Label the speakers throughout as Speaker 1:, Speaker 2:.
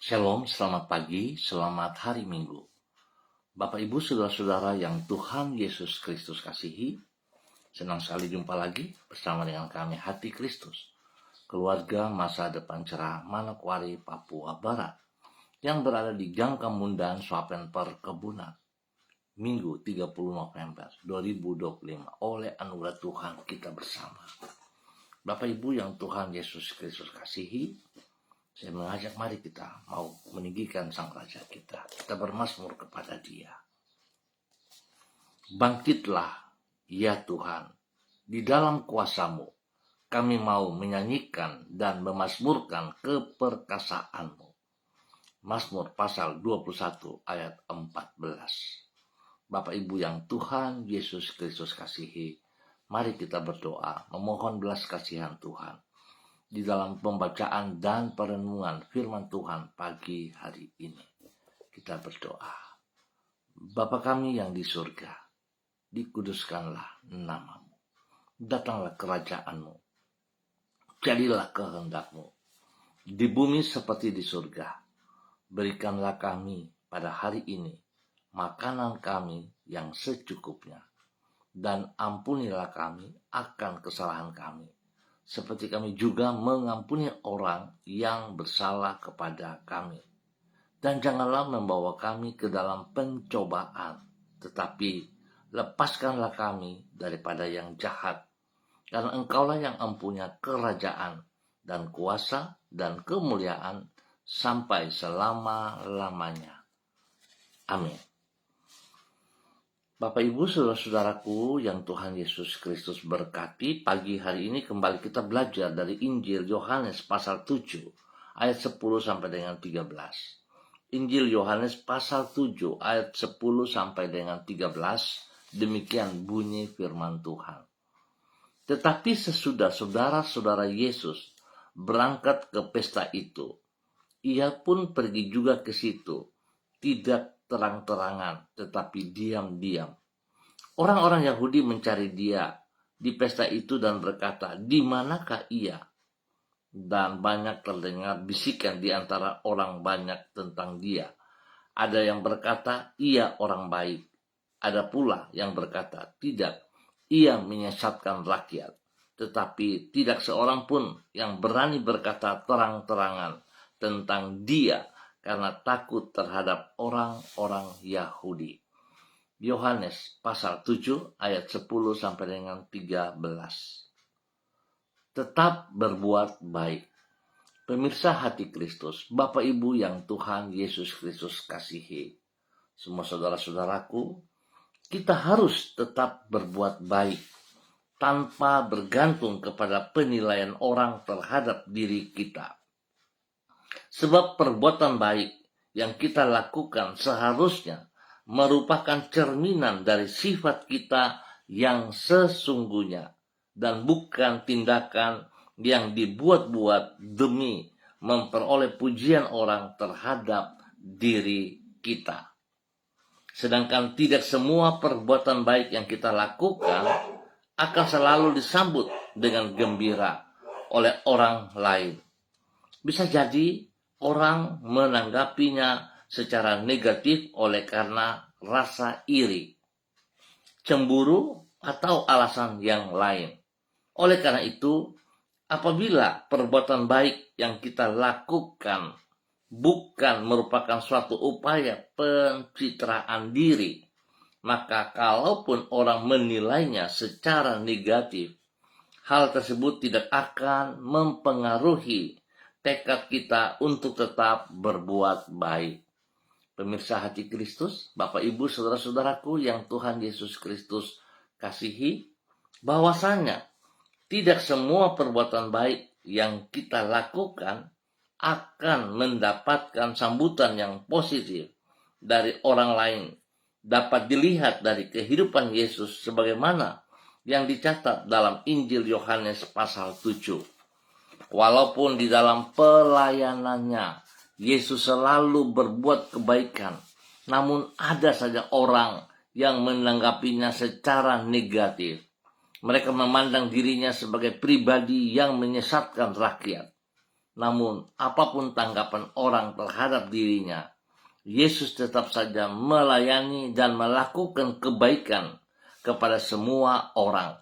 Speaker 1: Shalom, selamat pagi, selamat hari Minggu. Bapak, Ibu, Saudara-saudara yang Tuhan Yesus Kristus kasihi, senang sekali jumpa lagi bersama dengan kami Hati Kristus, keluarga masa depan cerah Manokwari, Papua Barat, yang berada di Gang Kemundan, Swapen Perkebunan, Minggu 30 November 2025, oleh anugerah Tuhan kita bersama. Bapak, Ibu yang Tuhan Yesus Kristus kasihi, saya mengajak mari kita mau meninggikan Sang Raja kita. Kita bermazmur kepada Dia. Bangkitlah, ya Tuhan, di dalam kuasa-Mu. Kami mau menyanyikan dan memazmurkan keperkasaan-Mu. Mazmur pasal 21 ayat 14. Bapak Ibu yang Tuhan Yesus Kristus kasihi, mari kita berdoa memohon belas kasihan Tuhan di dalam pembacaan dan perenungan firman Tuhan pagi hari ini. Kita berdoa. Bapa kami yang di surga, dikuduskanlah nama-Mu. Datanglah kerajaan-Mu. Jadilah kehendak-Mu di bumi seperti di surga. Berikanlah kami pada hari ini makanan kami yang secukupnya, dan ampunilah kami akan kesalahan kami, seperti kami juga mengampuni orang yang bersalah kepada kami. Dan janganlah membawa kami ke dalam pencobaan, tetapi lepaskanlah kami daripada yang jahat. Karena Engkaulah yang empunya kerajaan dan kuasa dan kemuliaan sampai selama-lamanya. Amin. Bapak, Ibu, Saudara-saudaraku yang Tuhan Yesus Kristus berkati, pagi hari ini kembali kita belajar dari Injil Yohanes pasal 7 ayat 10 sampai dengan 13. Injil Yohanes pasal 7 ayat 10 sampai dengan 13, demikian bunyi firman Tuhan. Tetapi sesudah saudara-saudara Yesus berangkat ke pesta itu, ia pun pergi juga ke situ, tidak terang-terangan, tetapi diam-diam. Orang-orang Yahudi mencari dia di pesta itu dan berkata, "Di manakah ia?" Dan banyak terdengar bisikan di antara orang banyak tentang dia. Ada yang berkata, "Ia orang baik." Ada pula yang berkata, "Tidak, ia menyesatkan rakyat." Tetapi tidak seorang pun yang berani berkata terang-terangan tentang dia, karena takut terhadap orang-orang Yahudi. Yohanes pasal 7 ayat 10 sampai dengan 13. Tetap berbuat baik. Pemirsa Hati Kristus, Bapak Ibu yang Tuhan Yesus Kristus kasihi, semua saudara-saudaraku, kita harus tetap berbuat baik tanpa bergantung kepada penilaian orang terhadap diri kita. Sebab perbuatan baik yang kita lakukan seharusnya merupakan cerminan dari sifat kita yang sesungguhnya, dan bukan tindakan yang dibuat-buat demi memperoleh pujian orang terhadap diri kita. Sedangkan tidak semua perbuatan baik yang kita lakukan akan selalu disambut dengan gembira oleh orang lain. Bisa jadi orang menanggapinya secara negatif oleh karena rasa iri, cemburu, atau alasan yang lain. Oleh karena itu, apabila perbuatan baik yang kita lakukan bukan merupakan suatu upaya pencitraan diri, maka kalaupun orang menilainya secara negatif, hal tersebut tidak akan mempengaruhi tekad kita untuk tetap berbuat baik. Pemirsa Hati Kristus, Bapak, Ibu, Saudara-saudaraku yang Tuhan Yesus Kristus kasihi, bahwasanya tidak semua perbuatan baik yang kita lakukan akan mendapatkan sambutan yang positif dari orang lain. Dapat dilihat dari kehidupan Yesus sebagaimana yang dicatat dalam Injil Yohanes pasal 7. Walaupun di dalam pelayanannya Yesus selalu berbuat kebaikan, namun ada saja orang yang menanggapinya secara negatif. Mereka memandang dirinya sebagai pribadi yang menyesatkan rakyat. Namun apapun tanggapan orang terhadap dirinya, Yesus tetap saja melayani dan melakukan kebaikan kepada semua orang.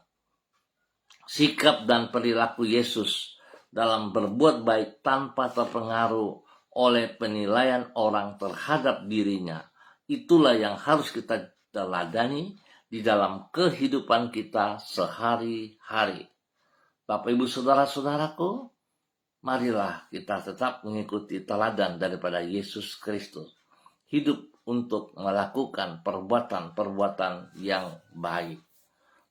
Speaker 1: Sikap dan perilaku Yesus dalam berbuat baik tanpa terpengaruh oleh penilaian orang terhadap dirinya, itulah yang harus kita teladani di dalam kehidupan kita sehari-hari. Bapak, Ibu, saudara-saudaraku, marilah kita tetap mengikuti teladan daripada Yesus Kristus. Hidup untuk melakukan perbuatan-perbuatan yang baik.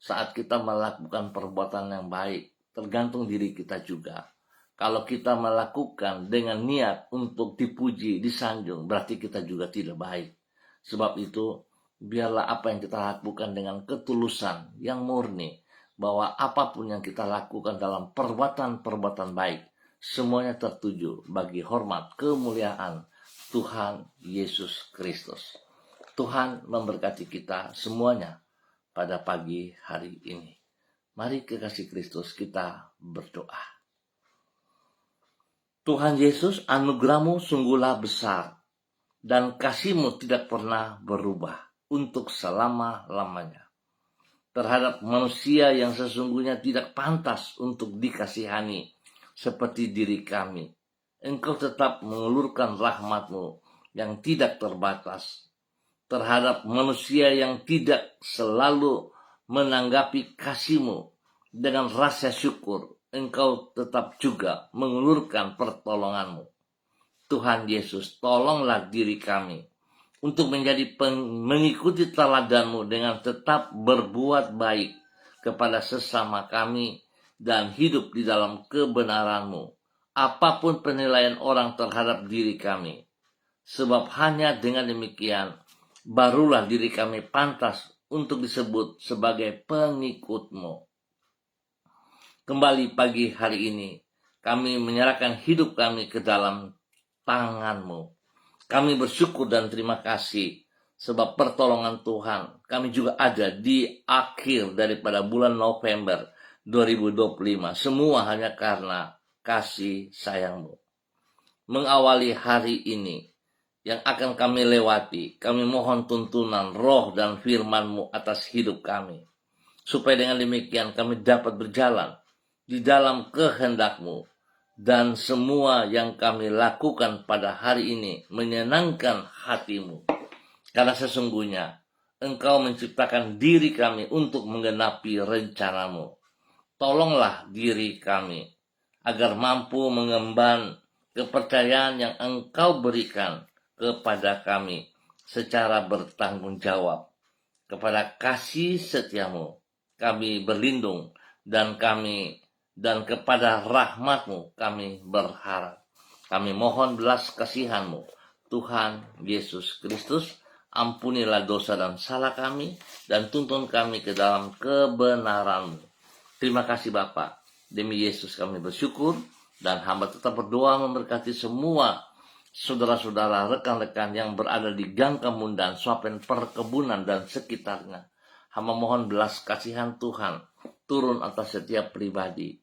Speaker 1: Saat kita melakukan perbuatan yang baik, tergantung diri kita juga. Kalau kita melakukan dengan niat untuk dipuji, disanjung, berarti kita juga tidak baik. Sebab itu, biarlah apa yang kita lakukan dengan ketulusan yang murni, bahwa apapun yang kita lakukan dalam perbuatan-perbuatan baik, semuanya tertuju bagi hormat kemuliaan Tuhan Yesus Kristus. Tuhan memberkati kita semuanya pada pagi hari ini. Mari kekasih Kristus kita berdoa. Tuhan Yesus, anugerah-Mu sungguhlah besar dan kasih-Mu tidak pernah berubah untuk selama-lamanya. Terhadap manusia yang sesungguhnya tidak pantas untuk dikasihani seperti diri kami, Engkau tetap mengulurkan rahmat-Mu yang tidak terbatas. Terhadap manusia yang tidak selalu menanggapi kasih-Mu dengan rasa syukur, Engkau tetap juga mengulurkan pertolongan-Mu. Tuhan Yesus, tolonglah diri kami untuk menjadi mengikuti teladan-Mu dengan tetap berbuat baik kepada sesama kami dan hidup di dalam kebenaran-Mu, apapun penilaian orang terhadap diri kami. Sebab hanya dengan demikian, barulah diri kami pantas untuk disebut sebagai pengikut-Mu. Kembali pagi hari ini, kami menyerahkan hidup kami ke dalam tangan-Mu. Kami bersyukur dan terima kasih sebab pertolongan Tuhan kami juga ada di akhir daripada bulan November 2025. Semua hanya karena kasih sayang-Mu. Mengawali hari ini yang akan kami lewati, kami mohon tuntunan roh dan firman-Mu atas hidup kami. Supaya dengan demikian kami dapat berjalan di dalam kehendak-Mu. Dan semua yang kami lakukan pada hari ini menyenangkan hati-Mu. Karena sesungguhnya Engkau menciptakan diri kami untuk menggenapi rencana-Mu. Tolonglah diri kami agar mampu mengemban kepercayaan yang Engkau berikan kepada kami secara bertanggung jawab. Kepada kasih setia-Mu kami berlindung dan kepada rahmat-Mu kami berharap. Kami mohon belas kasihan-Mu, Tuhan Yesus Kristus. Ampunilah dosa dan salah kami, dan tuntun kami ke dalam kebenaran-Mu. Terima kasih Bapa. Demi Yesus kami bersyukur, dan hamba tetap berdoa memberkati semua saudara-saudara, rekan-rekan yang berada di Gang Kemundan, Swapen Perkebunan, dan sekitarnya. Hamba mohon belas kasihan Tuhan turun atas setiap pribadi,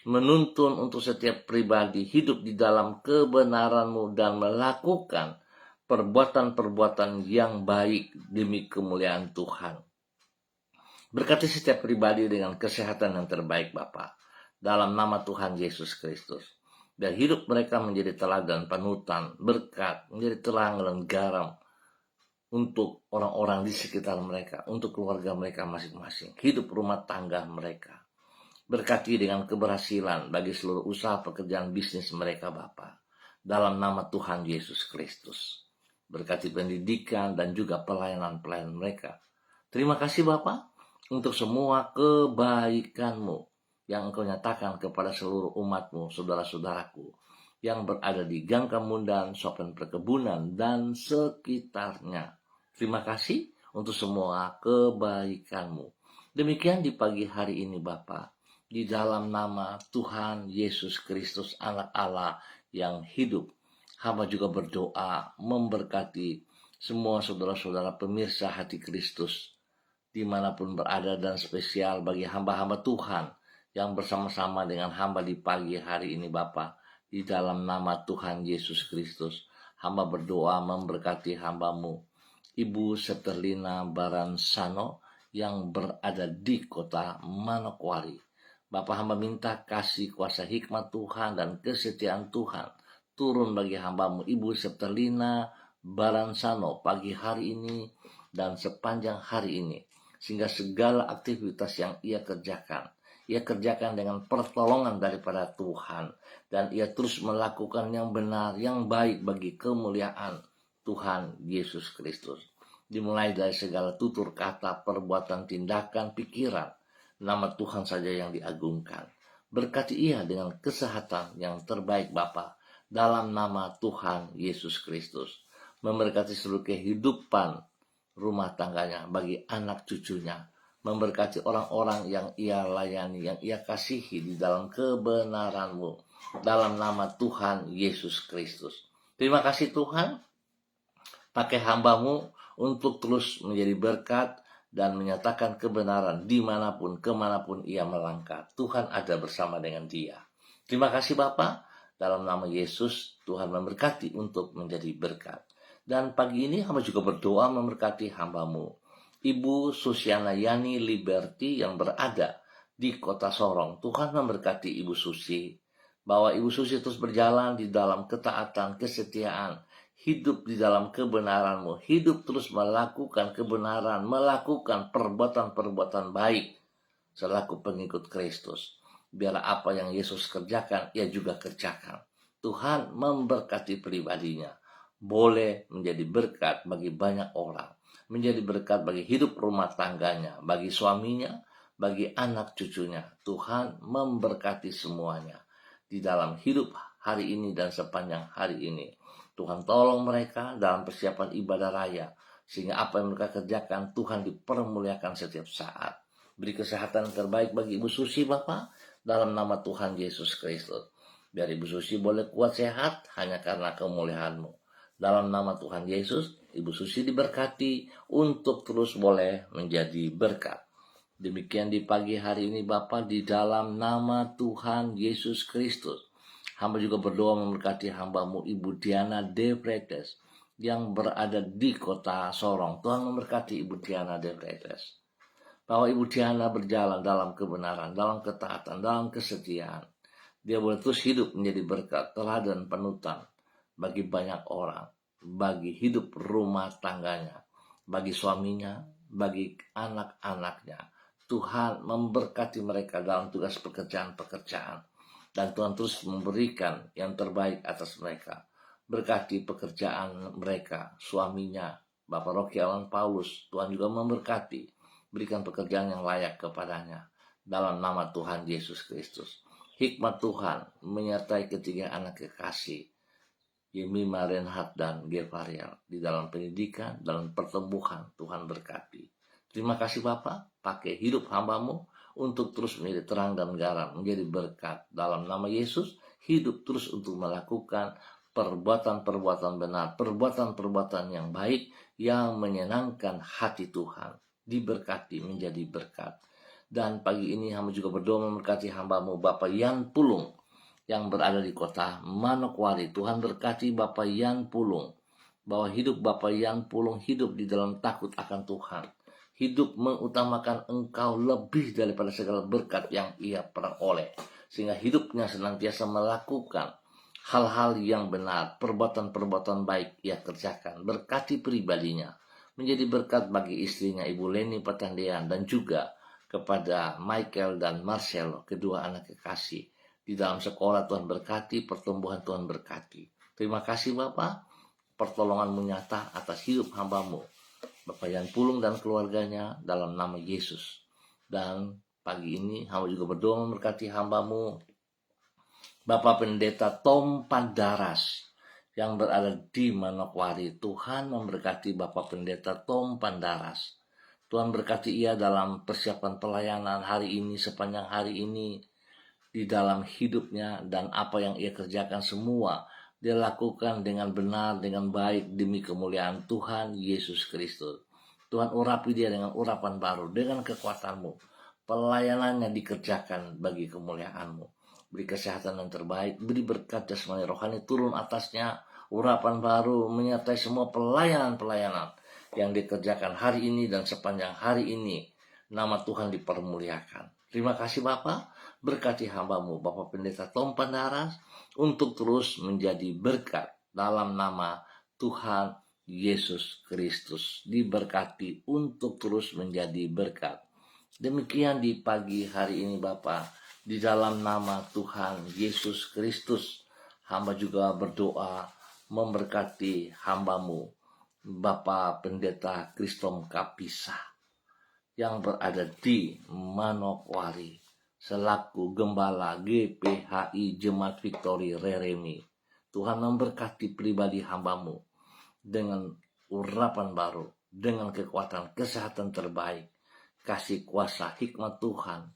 Speaker 1: menuntun untuk setiap pribadi hidup di dalam kebenaran-Mu dan melakukan perbuatan-perbuatan yang baik demi kemuliaan Tuhan. Berkati setiap pribadi dengan kesehatan yang terbaik Bapa, dalam nama Tuhan Yesus Kristus. Dan hidup mereka menjadi teladan, panutan, berkat, menjadi terang dan garam untuk orang-orang di sekitar mereka, untuk keluarga mereka masing-masing, hidup rumah tangga mereka. Berkati dengan keberhasilan bagi seluruh usaha pekerjaan bisnis mereka Bapa, dalam nama Tuhan Yesus Kristus. Berkati pendidikan dan juga pelayanan-pelayanan mereka. Terima kasih Bapa untuk semua kebaikan-Mu yang Engkau nyatakan kepada seluruh umat-Mu, saudara-saudaraku, yang berada di Gang Kemundan, Swapen Perkebunan, dan sekitarnya. Terima kasih untuk semua kebaikan-Mu. Demikian di pagi hari ini Bapa, di dalam nama Tuhan Yesus Kristus, Anak Allah yang hidup, hamba juga berdoa memberkati semua saudara-saudara pemirsa hati Kristus, dimanapun berada, dan spesial bagi hamba-hamba Tuhan yang bersama-sama dengan hamba di pagi hari ini Bapa, Di dalam nama Tuhan Yesus Kristus, hamba berdoa memberkati hambamu, Ibu Seterlina Baransano yang berada di kota Manokwari. Bapak hamba minta kasih kuasa hikmat Tuhan dan kesetiaan Tuhan turun bagi hambamu Ibu Seterlina Baransano pagi hari ini dan sepanjang hari ini. Sehingga segala aktivitas yang ia kerjakan dengan pertolongan daripada Tuhan. Dan ia terus melakukan yang benar, yang baik bagi kemuliaan Tuhan Yesus Kristus. Dimulai dari segala tutur kata, perbuatan, tindakan, pikiran. Nama Tuhan saja yang diagungkan. Berkati ia dengan kesehatan yang terbaik Bapa dalam nama Tuhan Yesus Kristus. Memberkati seluruh kehidupan rumah tangganya bagi anak cucunya. Memberkati orang-orang yang ia layani, yang ia kasihi di dalam kebenaran-Mu. Dalam nama Tuhan Yesus Kristus. Terima kasih Tuhan. Pakai hambamu untuk terus menjadi berkat dan menyatakan kebenaran dimanapun, kemanapun ia melangkah. Tuhan ada bersama dengan dia. Terima kasih Bapa. Dalam nama Yesus, Tuhan memberkati untuk menjadi berkat. Dan pagi ini hamba juga berdoa memberkati hambamu, Ibu Susiana Yani Liberty yang berada di kota Sorong. Tuhan memberkati Ibu Susi, bahwa Ibu Susi terus berjalan di dalam ketaatan, kesetiaan, hidup di dalam kebenaran-Mu, hidup terus melakukan kebenaran, melakukan perbuatan-perbuatan baik selaku pengikut Kristus. Biarlah apa yang Yesus kerjakan, ia juga kerjakan. Tuhan memberkati pribadinya. Boleh menjadi berkat bagi banyak orang. Menjadi berkat bagi hidup rumah tangganya, bagi suaminya, bagi anak cucunya. Tuhan memberkati semuanya di dalam hidup hari ini dan sepanjang hari ini. Tuhan tolong mereka dalam persiapan ibadah raya, sehingga apa yang mereka kerjakan Tuhan dipermuliakan setiap saat. Beri kesehatan terbaik bagi Ibu Susi Bapak dalam nama Tuhan Yesus Kristus. Biar Ibu Susi boleh kuat sehat hanya karena kemuliaan-Mu. Dalam nama Tuhan Yesus, Ibu Susi diberkati untuk terus boleh menjadi berkat. Demikian di pagi hari ini Bapak, di dalam nama Tuhan Yesus Kristus. Hamba juga berdoa memberkati hambamu Ibu Diana De Vretes yang berada di kota Sorong. Tuhan memberkati Ibu Diana De Vretes. Bahwa Ibu Diana berjalan dalam kebenaran, dalam ketaatan, dalam kesetiaan. Dia boleh terus hidup menjadi berkat, teladan, panutan bagi banyak orang, bagi hidup rumah tangganya, bagi suaminya, bagi anak-anaknya. Tuhan memberkati mereka dalam tugas pekerjaan-pekerjaan. Dan Tuhan terus memberikan yang terbaik atas mereka. Berkati pekerjaan mereka, suaminya, Bapak Rocky Alan Paulus. Tuhan juga memberkati. Berikan pekerjaan yang layak kepadanya. Dalam nama Tuhan Yesus Kristus. Hikmat Tuhan menyertai ketiga anak kekasih, Yemima, Renhat, dan Gevariel. Di dalam pendidikan, dalam pertumbuhan, Tuhan berkati. Terima kasih Bapak, pakai hidup hambamu untuk terus menjadi terang dan garam, menjadi berkat. Dalam nama Yesus, hidup terus untuk melakukan perbuatan-perbuatan benar, perbuatan-perbuatan yang baik, yang menyenangkan hati Tuhan. Diberkati menjadi berkat. Dan pagi ini hamba juga berdoa memberkati hambamu Bapak Yan Pulung yang berada di kota Manokwari. Tuhan berkati Bapak Yan Pulung, bahwa hidup Bapak Yan Pulung hidup di dalam takut akan Tuhan. Hidup mengutamakan Engkau lebih daripada segala berkat yang ia peroleh. Sehingga hidupnya senantiasa melakukan hal-hal yang benar, perbuatan-perbuatan baik ia kerjakan. Berkati pribadinya, menjadi berkat bagi istrinya Ibu Leni Patandean dan juga kepada Michael dan Marcel, kedua anak kekasih. Di dalam sekolah Tuhan berkati, pertumbuhan Tuhan berkati. Terima kasih Bapak, pertolongan-Mu nyata atas hidup hambamu, Bapak Yan Pulung dan keluarganya, dalam nama Yesus. Dan pagi ini hamba juga berdoa memberkati hambamu, Bapak Pendeta Tom Pandaras, yang berada di Manokwari. Tuhan memberkati Bapak Pendeta Tom Pandaras. Tuhan berkati ia dalam persiapan pelayanan hari ini, sepanjang hari ini, di dalam hidupnya, dan apa yang ia kerjakan semua dia lakukan dengan benar, dengan baik demi kemuliaan Tuhan Yesus Kristus. Tuhan urapi dia dengan urapan baru, dengan kekuatan-Mu. Pelayanannya dikerjakan bagi kemuliaan-Mu. beri kesehatan yang terbaik, beri berkat jasmani rohani turun atasnya, urapan baru menyertai semua pelayanan-pelayanan yang dikerjakan hari ini dan sepanjang hari ini. Nama Tuhan dipermuliakan. Terima kasih Bapa, berkati hamba-Mu Bapak Pendeta Tom Pandaras untuk terus menjadi berkat dalam nama Tuhan Yesus Kristus. Diberkati untuk terus menjadi berkat. Demikian di pagi hari ini Bapa, di dalam nama Tuhan Yesus Kristus, hamba juga berdoa memberkati hamba-Mu Bapak Pendeta Kristom Kapisa yang berada di Manokwari selaku Gembala GPHI Jemaat Victory Reremi. Tuhan memberkati pribadi hamba-Mu dengan urapan baru, dengan kekuatan kesehatan terbaik, kasih kuasa hikmat Tuhan,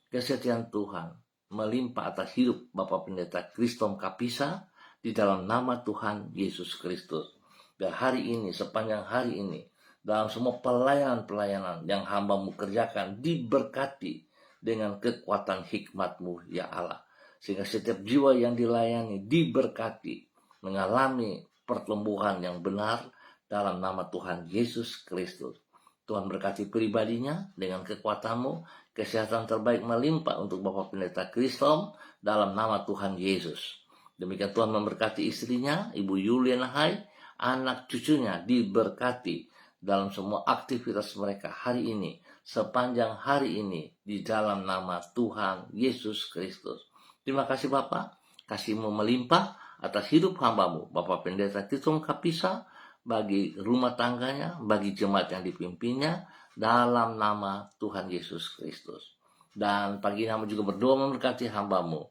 Speaker 1: kesetiaan Tuhan melimpah atas hidup Bapak Pendeta Kristom Kapisa di dalam nama Tuhan Yesus Kristus. Dan hari ini, sepanjang hari ini, dalam semua pelayanan-pelayanan yang hamba-Mu kerjakan diberkati dengan kekuatan hikmat-Mu ya Allah. Sehingga setiap jiwa yang dilayani diberkati, mengalami pertumbuhan yang benar dalam nama Tuhan Yesus Kristus. Tuhan berkati pribadinya dengan kekuatan-Mu, kesehatan terbaik melimpah untuk Bapak Pendeta Kristom dalam nama Tuhan Yesus. Demikian Tuhan memberkati istrinya, Ibu Yuliana Hai, anak cucunya diberkati dalam semua aktivitas mereka hari ini, sepanjang hari ini, di dalam nama Tuhan Yesus Kristus. Terima kasih Bapak, kasih-Mu melimpah atas hidup hamba-Mu Bapak Pendeta Kristom Kapisa, bagi rumah tangganya, bagi jemaat yang dipimpinnya, dalam nama Tuhan Yesus Kristus. Dan pagi ini hamba juga berdoa memberkati hamba-Mu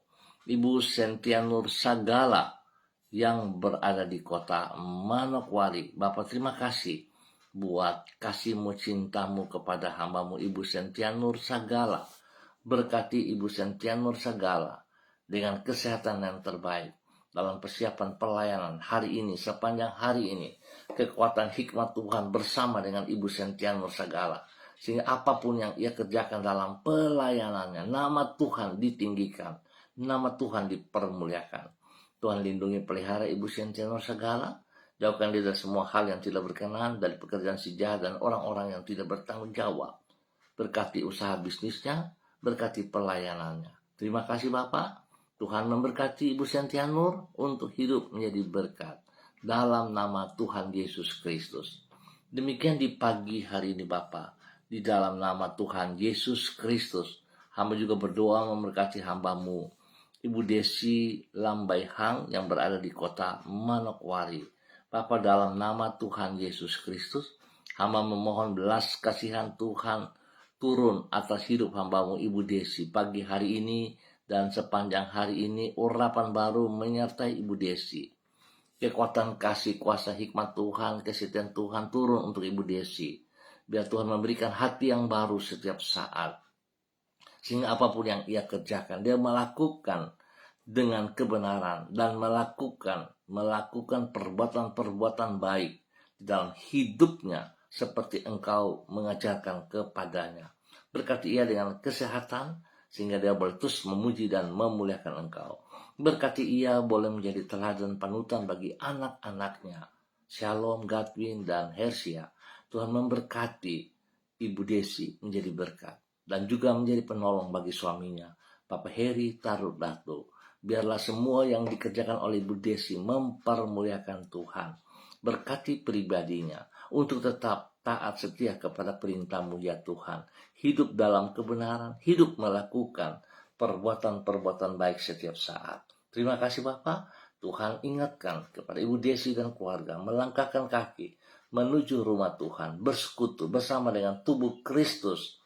Speaker 1: Ibu Sentianur Sagala yang berada di kota Manokwari. Bapak terima kasih buat kasih-Mu, cinta-Mu kepada hamba-Mu Ibu Sentianur Sagala. Berkati Ibu Sentianur Sagala dengan kesehatan yang terbaik dalam persiapan pelayanan hari ini, sepanjang hari ini. Kekuatan hikmat Tuhan bersama dengan Ibu Sentianur Sagala, sehingga apapun yang ia kerjakan dalam pelayanannya, nama Tuhan ditinggikan, nama Tuhan dipermuliakan. Tuhan lindungi pelihara Ibu Sentianur Sagala, jauhkan dia dari semua hal yang tidak berkenan, dari pekerjaan si jahat dan orang-orang yang tidak bertanggung jawab. Berkati usaha bisnisnya, berkati pelayanannya. Terima kasih Bapak. Tuhan memberkati Ibu Sentianur untuk hidup menjadi berkat dalam nama Tuhan Yesus Kristus. Demikian di pagi hari ini Bapak, di dalam nama Tuhan Yesus Kristus, hamba juga berdoa memberkati hamba-Mu Ibu Desi Lambai Hang yang berada di kota Manokwari. Bapak, dalam nama Tuhan Yesus Kristus, hamba memohon belas kasihan Tuhan turun atas hidup hamba-Mu Ibu Desi pagi hari ini dan sepanjang hari ini. Urapan baru menyertai Ibu Desi. Kekuatan kasih kuasa hikmat Tuhan, kesetiaan Tuhan turun untuk Ibu Desi. Biar Tuhan memberikan hati yang baru setiap saat. Sehingga apapun yang ia kerjakan, dia melakukan dengan kebenaran dan melakukan perbuatan-perbuatan baik di dalam hidupnya seperti Engkau mengajarkan kepadanya. Berkati ia dengan kesehatan sehingga dia boleh terus memuji dan memuliakan Engkau. Berkati ia boleh menjadi teladan panutan bagi anak-anaknya, Shalom, Godwin, dan Hersia. Tuhan memberkati Ibu Desi menjadi berkat dan juga menjadi penolong bagi suaminya, Bapak Heri Tarut Dato. Biarlah semua yang dikerjakan oleh Ibu Desi mempermuliakan Tuhan. Berkati pribadinya untuk tetap taat setia kepada perintah-Mu ya Tuhan. Hidup dalam kebenaran, hidup melakukan perbuatan-perbuatan baik setiap saat. Terima kasih Bapak. Tuhan ingatkan kepada Ibu Desi dan keluarga melangkahkan kaki menuju rumah Tuhan, bersekutu bersama dengan tubuh Kristus,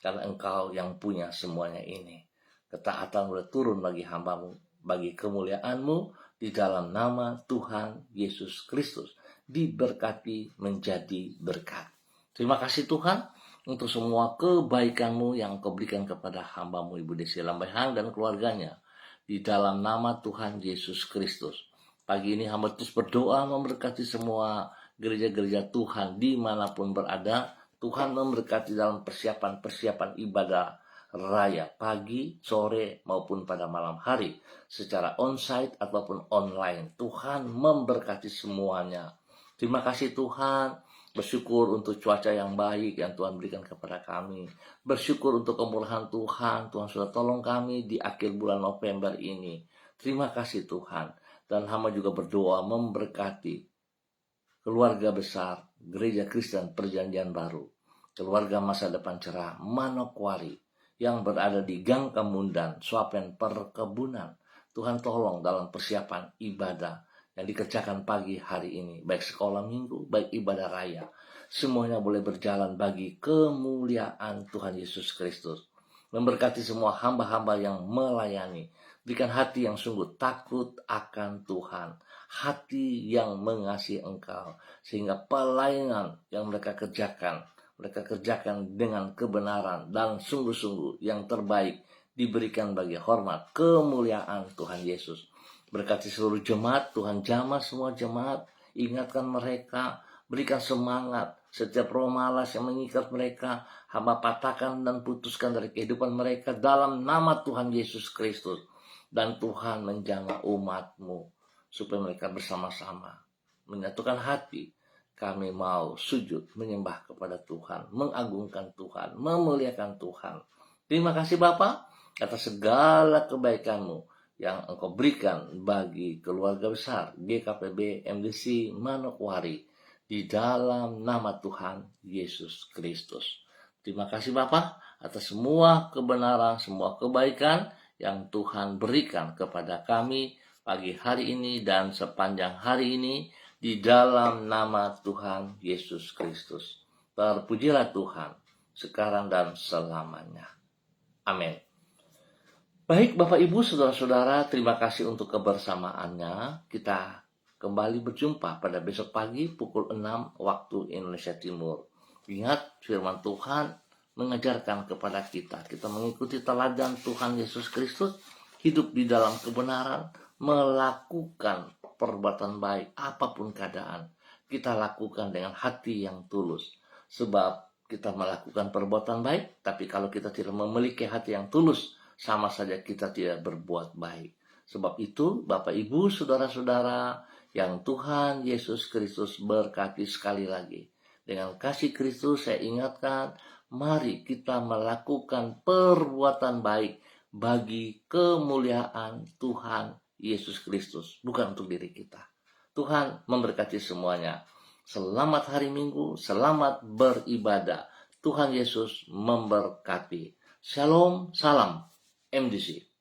Speaker 1: karena Engkau yang punya semuanya ini. Ketaatan boleh turun bagi hamba-Mu, bagi kemuliaan-Mu, di dalam nama Tuhan Yesus Kristus. Diberkati menjadi berkat. Terima kasih Tuhan untuk semua kebaikan-Mu yang Kau berikan kepada hamba-Mu Ibu Desi Lambai Hang dan keluarganya, di dalam nama Tuhan Yesus Kristus. Pagi ini hamba terus berdoa memberkati semua gereja-gereja Tuhan dimanapun berada. Tuhan memberkati dalam persiapan-persiapan ibadah raya, pagi, sore, maupun pada malam hari, secara onsite ataupun online. Tuhan memberkati semuanya. Terima kasih Tuhan, bersyukur untuk cuaca yang baik yang Tuhan berikan kepada kami. Bersyukur untuk kemurahan Tuhan, Tuhan sudah tolong kami di akhir bulan November ini. Terima kasih Tuhan. Dan hamba juga berdoa memberkati keluarga besar Gereja Kristen Perjanjian Baru, keluarga masa depan cerah Manokwari yang berada di Gang Kemundan, Swapen Perkebunan. Tuhan tolong dalam persiapan ibadah yang dikerjakan pagi hari ini, baik sekolah minggu, baik ibadah raya, semuanya boleh berjalan bagi kemuliaan Tuhan Yesus Kristus. Memberkati semua hamba-hamba yang melayani, berikan hati yang sungguh takut akan Tuhan, hati yang mengasihi Engkau, sehingga pelayanan yang mereka kerjakan dengan kebenaran dan sungguh-sungguh yang terbaik, diberikan bagi hormat kemuliaan Tuhan Yesus. Berkati seluruh jemaat, Tuhan jamah semua jemaat, ingatkan mereka, berikan semangat. Setiap roh malas yang mengikat mereka, hamba patahkan dan putuskan dari kehidupan mereka dalam nama Tuhan Yesus Kristus. Dan Tuhan menjamah umat-Mu supaya mereka bersama-sama menyatukan hati. Kami mau sujud menyembah kepada Tuhan, mengagungkan Tuhan, memuliakan Tuhan. Terima kasih Bapa atas segala kebaikan-Mu yang Engkau berikan bagi keluarga besar GKPB MDC Manokwari di dalam nama Tuhan Yesus Kristus. Terima kasih Bapa atas semua kebenaran, semua kebaikan yang Tuhan berikan kepada kami pagi hari ini dan sepanjang hari ini di dalam nama Tuhan Yesus Kristus. Terpujilah Tuhan sekarang dan selamanya. Amin. Baik Bapak Ibu Saudara-saudara, terima kasih untuk kebersamaannya. Kita kembali berjumpa pada besok pagi pukul 6 waktu Indonesia Timur. Ingat firman Tuhan mengajarkan kepada kita mengikuti teladan Tuhan Yesus Kristus, hidup di dalam kebenaran, melakukan perbuatan baik apapun keadaan. Kita lakukan dengan hati yang tulus. Sebab kita melakukan perbuatan baik, tapi kalau kita tidak memiliki hati yang tulus, sama saja kita tidak berbuat baik. Sebab itu, Bapak Ibu, Saudara-saudara, yang Tuhan Yesus Kristus berkati sekali lagi. Dengan kasih Kristus saya ingatkan, mari kita melakukan perbuatan baik bagi kemuliaan Tuhan Yesus Kristus, bukan untuk diri kita. Tuhan memberkati semuanya. Selamat hari Minggu, selamat beribadah. Tuhan Yesus memberkati. Shalom, salam MDC.